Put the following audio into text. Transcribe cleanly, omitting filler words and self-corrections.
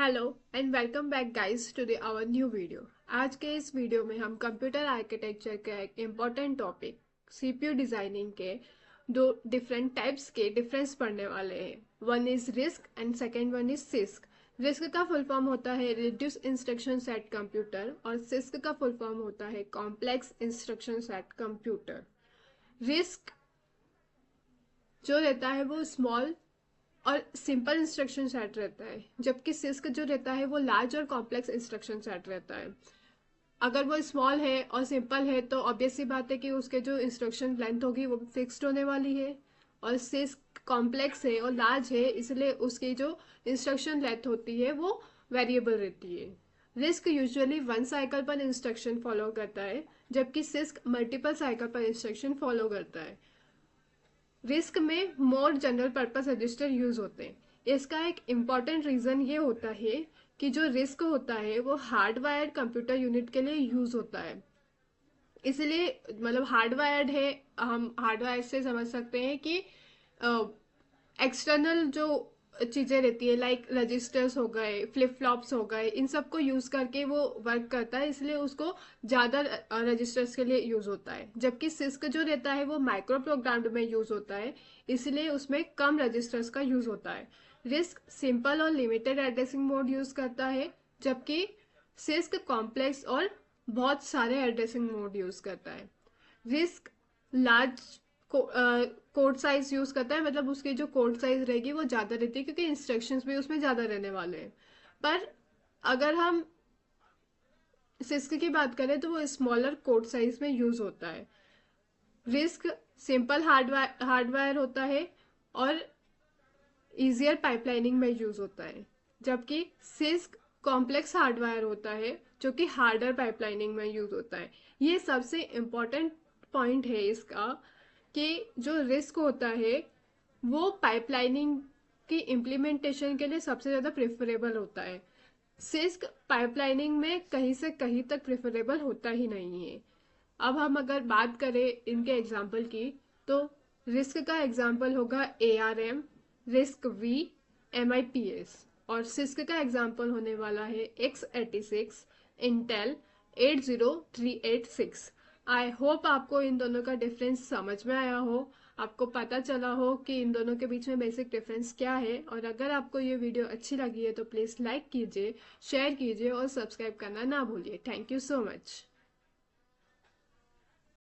Hello and welcome back guys to the our new video. आज के इस video में हम कंप्यूटर आर्किटेक्चर का एक इम्पॉर्टेंट टॉपिक सीपीयू डिजाइनिंग के दो डिफरेंट टाइप्स के डिफरेंस पढ़ने वाले हैं। One is risk and second one is six. Risk का फुल फॉर्म होता है रिड्यूस इंस्ट्रक्शन सेट कंप्यूटर और सिस्क का फुल फॉर्म होता है complex instruction set computer. Risk जो रहता है वो स्मॉल और सिंपल इंस्ट्रक्शन सेट रहता है, जबकि सिस्क जो रहता है वो लार्ज और कॉम्प्लेक्स इंस्ट्रक्शन सेट रहता है। अगर वो स्मॉल है और सिंपल है तो ऑब्वियस सी बात है कि उसके जो इंस्ट्रक्शन लेंथ होगी वो फिक्स्ड होने वाली है, और सिस्क कॉम्प्लेक्स है और लार्ज है इसलिए उसकी जो इंस्ट्रक्शन लेंथ होती है वो वेरिएबल रहती है। रिस्क यूजुअली वन साइकिल पर इंस्ट्रक्शन फॉलो करता है, जबकि सिस्क मल्टीपल साइकिल पर इंस्ट्रक्शन फॉलो करता है। रिस्क में more general purpose register use होते हैं। इसका एक इम्पॉर्टेंट रीजन ये होता है कि जो रिस्क होता है वो हार्डवायर्ड कंप्यूटर यूनिट के लिए यूज होता है, इसलिए मतलब हार्डवायर्ड है। हम हार्डवायर से समझ सकते हैं कि एक्सटर्नल जो चीजें रहती है लाइक रजिस्टर्स हो गए, फ्लिप फ्लॉप्स हो गए, इन सबको यूज करके वो वर्क करता है, इसलिए उसको ज्यादा रजिस्टर्स के लिए यूज होता है। जबकि सिस्क जो रहता है वो माइक्रो प्रोग्राम्ड में यूज होता है, इसलिए उसमें कम रजिस्टर्स का यूज होता है। रिस्क सिंपल और लिमिटेड एड्रेसिंग मोड यूज करता है, जबकि सिस्क कॉम्प्लेक्स और बहुत सारे एड्रेसिंग मोड यूज करता है। Risk large code size use करता है, मतलब उसकी जो कोड साइज रहेगी वो ज्यादा रहती है क्योंकि इंस्ट्रक्शंस भी उसमें ज्यादा रहने वाले हैं। पर अगर हम सिस्क की बात करें तो वो स्मॉलर कोड साइज में यूज होता है। रिस्क सिंपल हार्डवायर होता है और इजियर पाइपलाइनिंग में यूज होता है, जबकि सिस्क कॉम्प्लेक्स हार्डवायर होता है जो कि हार्डर पाइपलाइनिंग में यूज होता है। ये सबसे इम्पोर्टेंट पॉइंट है इसका कि जो रिस्क होता है वो पाइपलाइनिंग की इम्प्लीमेंटेशन के लिए सबसे ज़्यादा प्रेफरेबल होता है। सिस्क पाइपलाइनिंग में कहीं से कहीं तक प्रेफरेबल होता ही नहीं है। अब हम अगर बात करें इनके एग्जाम्पल की तो रिस्क का एग्जाम्पल होगा ARM, रिस्क वी, MIPS, और सिस्क का एग्जाम्पल होने वाला है x86, इंटेल 80386। आई होप आपको इन दोनों का डिफरेंस समझ में आया हो, आपको पता चला हो कि इन दोनों के बीच में बेसिक डिफरेंस क्या है। और अगर आपको ये वीडियो अच्छी लगी है तो प्लीज़ लाइक कीजिए, शेयर कीजिए और सब्सक्राइब करना ना भूलिए। Thank you so much.